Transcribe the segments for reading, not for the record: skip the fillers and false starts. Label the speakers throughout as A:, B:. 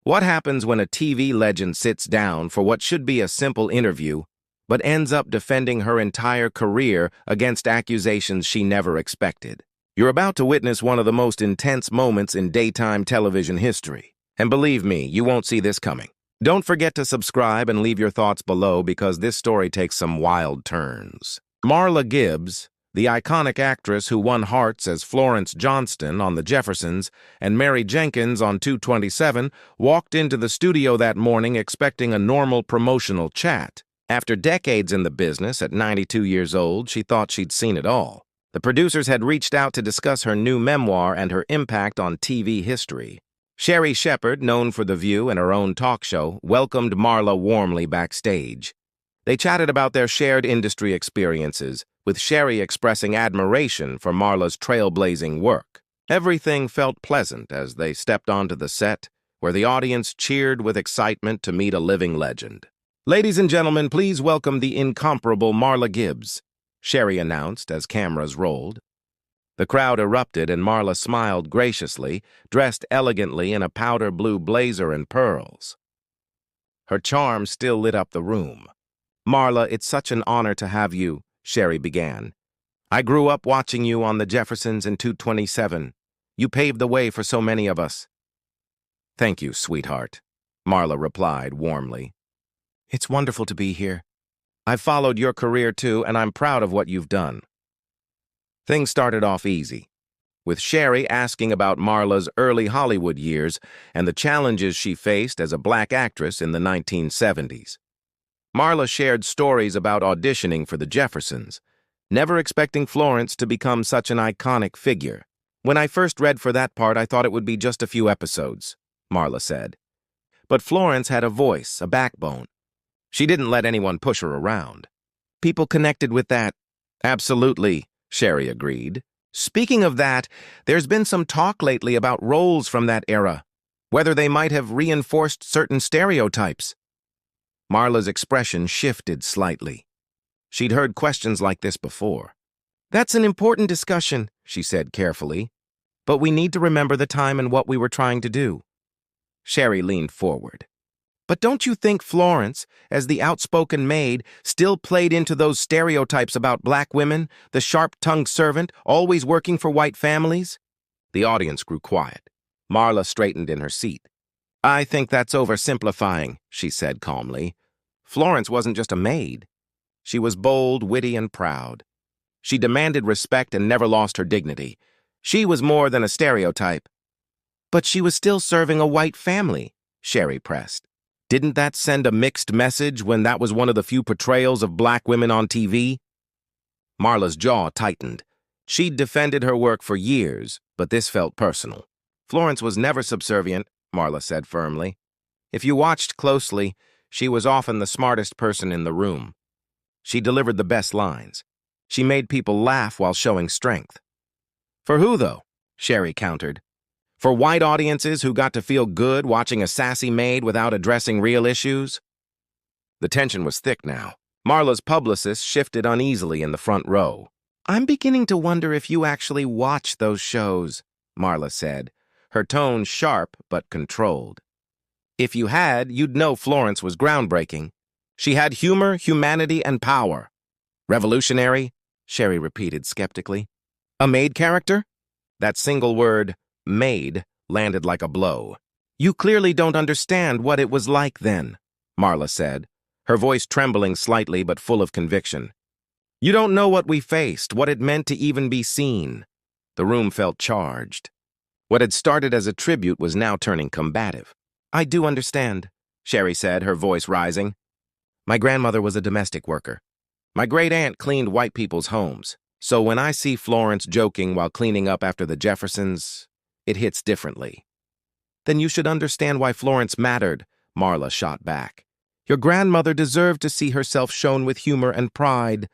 A: What happens when a TV legend sits down for what should be a simple interview, but ends up defending her entire career against accusations she never expected? You're about to witness one of the most intense moments in daytime television history. And believe me, you won't see this coming. Don't forget to subscribe and leave your thoughts below because this story takes some wild turns. Marla Gibbs, the iconic actress who won hearts as Florence Johnston on The Jeffersons and Mary Jenkins on 227, walked into the studio that morning expecting a normal promotional chat. After decades in the business, at 92 years old, she thought she'd seen it all. The producers had reached out to discuss her new memoir and her impact on TV history. Sherri Shepherd, known for The View and her own talk show, welcomed Marla warmly backstage. They chatted about their shared industry experiences, with Sherri expressing admiration for Marla's trailblazing work. Everything felt pleasant as they stepped onto the set, where the audience cheered with excitement to meet a living legend. "Ladies and gentlemen, please welcome the incomparable Marla Gibbs," Sherri announced as cameras rolled. The crowd erupted and Marla smiled graciously, dressed elegantly in a powder blue blazer and pearls. Her charm still lit up the room. "Marla, it's such an honor to have you," Sherri began. "I grew up watching you on The Jeffersons in 227. You paved the way for so many of us." "Thank you, sweetheart," Marla replied warmly. "It's wonderful to be here. I've followed your career too, and I'm proud of what you've done." Things started off easy, with Sherri asking about Marla's early Hollywood years and the challenges she faced as a black actress in the 1970s. Marla shared stories about auditioning for The Jeffersons, never expecting Florence to become such an iconic figure. "When I first read for that part, I thought it would be just a few episodes," Marla said. "But Florence had a voice, a backbone. She didn't let anyone push her around. People connected with that." "Absolutely," Sherri agreed. "Speaking of that, there's been some talk lately about roles from that era, whether they might have reinforced certain stereotypes." Marla's expression shifted slightly. She'd heard questions like this before. "That's an important discussion," she said carefully. "But we need to remember the time and what we were trying to do." Sherri leaned forward. "But don't you think Florence, as the outspoken maid, still played into those stereotypes about black women, the sharp-tongued servant, always working for white families?" The audience grew quiet. Marla straightened in her seat. "I think that's oversimplifying," she said calmly. "Florence wasn't just a maid. She was bold, witty, and proud. She demanded respect and never lost her dignity. She was more than a stereotype." "But she was still serving a white family," Sherri pressed. "Didn't that send a mixed message when that was one of the few portrayals of black women on TV?" Marla's jaw tightened. She'd defended her work for years, but this felt personal. "Florence was never subservient," Marla said firmly. "If you watched closely, she was often the smartest person in the room. She delivered the best lines. She made people laugh while showing strength." "For who, though?" Sherri countered. "For white audiences who got to feel good watching a sassy maid without addressing real issues?" The tension was thick now. Marla's publicist shifted uneasily in the front row. "I'm beginning to wonder if you actually watch those shows," Marla said, her tone sharp but controlled. "If you had, you'd know Florence was groundbreaking. She had humor, humanity, and power." "Revolutionary?" Sherri repeated skeptically. "A maid character?" That single word, maid, landed like a blow. "You clearly don't understand what it was like then," Marla said, her voice trembling slightly but full of conviction. "You don't know what we faced, what it meant to even be seen." The room felt charged. What had started as a tribute was now turning combative. "I do understand," Sherri said, her voice rising. "My grandmother was a domestic worker. My great-aunt cleaned white people's homes. So when I see Florence joking while cleaning up after the Jeffersons, it hits differently." "Then you should understand why Florence mattered," Marla shot back. "Your grandmother deserved to see herself shown with humor and pride.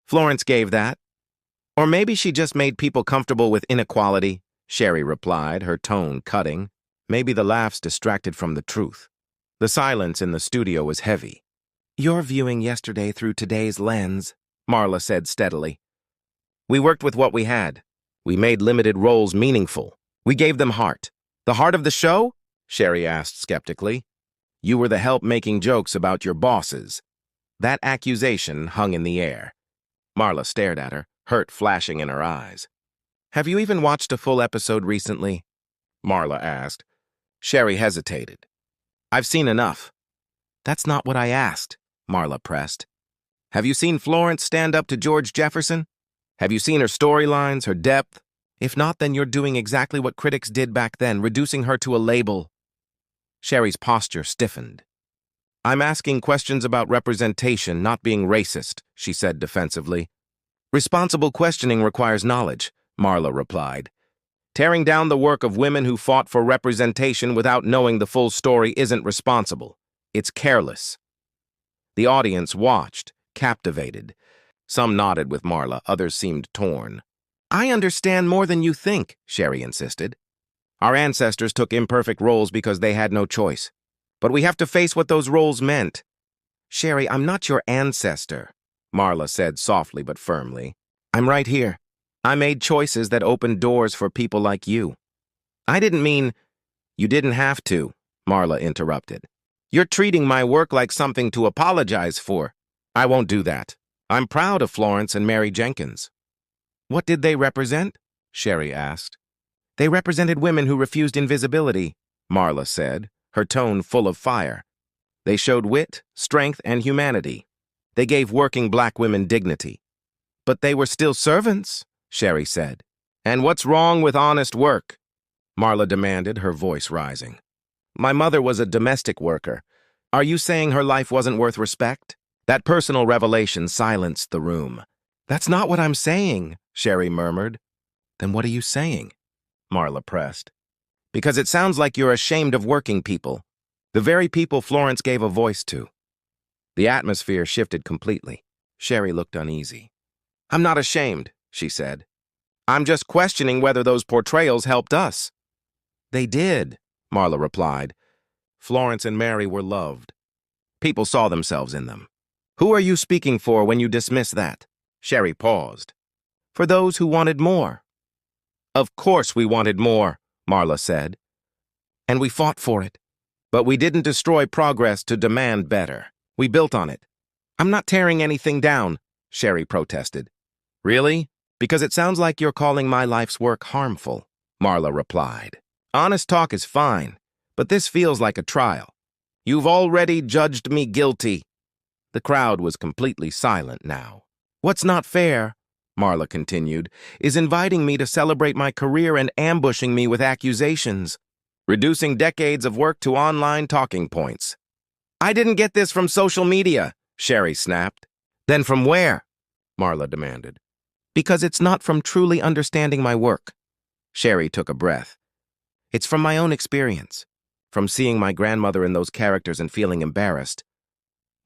A: Florence gave that. Or maybe she just made people comfortable with inequality," Sherri replied, her tone cutting. Maybe the laughs distracted from the truth. The silence in the studio was heavy. "You're viewing yesterday through today's lens," Marla said steadily. "We worked with what we had. We made limited roles meaningful. We gave them heart." "The heart of the show?" Sherri asked skeptically. You were the help making jokes about your bosses. That accusation hung in the air. Marla stared at her, hurt flashing in her eyes. Have you even watched a full episode recently? Marla asked. Sherri hesitated. I've seen enough. That's not what I asked, Marla pressed. Have you seen Florence stand up to George Jefferson? Have you seen her storylines, her depth? If not, then you're doing exactly what critics did back then, reducing her to a label. Sherri's posture stiffened. I'm asking questions about representation, not being racist, she said defensively. Responsible questioning requires knowledge, Marla replied. Tearing down the work of women who fought for representation without knowing the full story isn't responsible. It's careless. The audience watched, captivated. Some nodded with Marla, others seemed torn. I understand more than you think, Sherri insisted. Our ancestors took imperfect roles because they had no choice. But we have to face what those roles meant. Sherri, I'm not your ancestor, Marla said softly but firmly. I'm right here. I made choices that opened doors for people like you. I didn't mean you didn't have to, Marla interrupted. You're treating my work like something to apologize for. I won't do that. I'm proud of Florence and Mary Jenkins. What did they represent? Sherri asked. They represented women who refused invisibility, Marla said, her tone full of fire. They showed wit, strength, and humanity. They gave working black women dignity. But they were still servants, Sherri said. And what's wrong with honest work? Marla demanded, her voice rising. My mother was a domestic worker. Are you saying her life wasn't worth respect? That personal revelation silenced the room. That's not what I'm saying, Sherri murmured. Then what are you saying? Marla pressed. Because it sounds like you're ashamed of working people, the very people Florence gave a voice to. The atmosphere shifted completely. Sherri looked uneasy. I'm not ashamed, she said. I'm just questioning whether those portrayals helped us. They did, Marla replied. Florence and Mary were loved. People saw themselves in them. Who are you speaking for when you dismiss that? Sherri paused. For those who wanted more. Of course we wanted more, Marla said. And we fought for it. But we didn't destroy progress to demand better. We built on it. I'm not tearing anything down, Sherri protested. Really? Because it sounds like you're calling my life's work harmful, Marla replied. Honest talk is fine, but this feels like a trial. You've already judged me guilty. The crowd was completely silent now. What's not fair, Marla continued, is inviting me to celebrate my career and ambushing me with accusations, reducing decades of work to online talking points. I didn't get this from social media, Sherri snapped. Then from where? Marla demanded. Because it's not from truly understanding my work. Sherri took a breath. It's from my own experience, from seeing my grandmother in those characters and feeling embarrassed.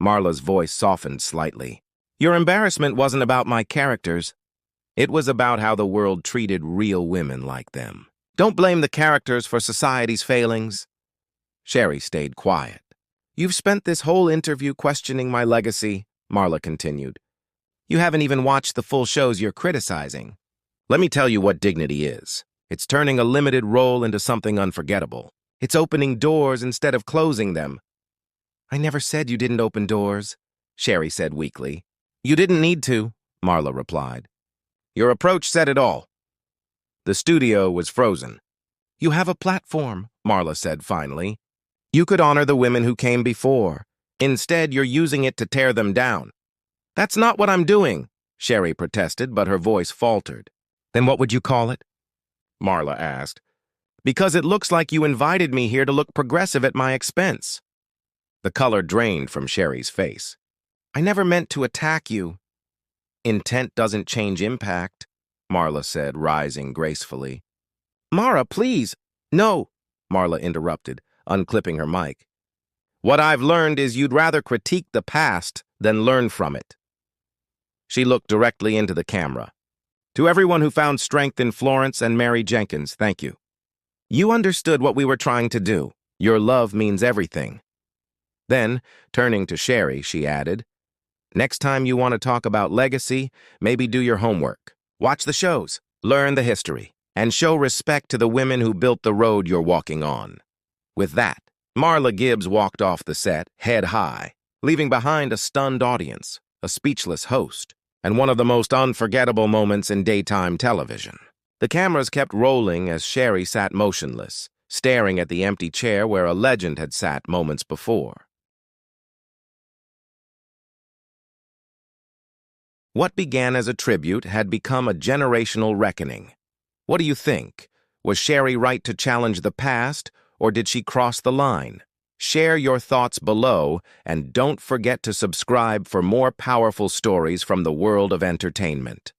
A: Marla's voice softened slightly. Your embarrassment wasn't about my characters. It was about how the world treated real women like them. Don't blame the characters for society's failings. Sherri stayed quiet. You've spent this whole interview questioning my legacy, Marla continued. You haven't even watched the full shows you're criticizing. Let me tell you what dignity is. It's turning a limited role into something unforgettable. It's opening doors instead of closing them. I never said you didn't open doors, Sherri said weakly. You didn't need to, Marla replied. Your approach said it all. The studio was frozen. You have a platform, Marla said finally. You could honor the women who came before. Instead, you're using it to tear them down. That's not what I'm doing, Sherri protested, but her voice faltered. Then what would you call it? Marla asked. Because it looks like you invited me here to look progressive at my expense. The color drained from Sherri's face. I never meant to attack you. Intent doesn't change impact, Marla said, rising gracefully. Mara, please. No, Marla interrupted, unclipping her mic. What I've learned is you'd rather critique the past than learn from it. She looked directly into the camera. To everyone who found strength in Florence and Mary Jenkins, thank you. You understood what we were trying to do. Your love means everything. Then, turning to Sherri, she added, next time you want to talk about legacy, maybe do your homework. Watch the shows, learn the history, and show respect to the women who built the road you're walking on. With that, Marla Gibbs walked off the set, head high, leaving behind a stunned audience, a speechless host, and one of the most unforgettable moments in daytime television. The cameras kept rolling as Sherri sat motionless, staring at the empty chair where a legend had sat moments before. What began as a tribute had become a generational reckoning. What do you think? Was Sherri right to challenge the past, or did she cross the line? Share your thoughts below, and don't forget to subscribe for more powerful stories from the world of entertainment.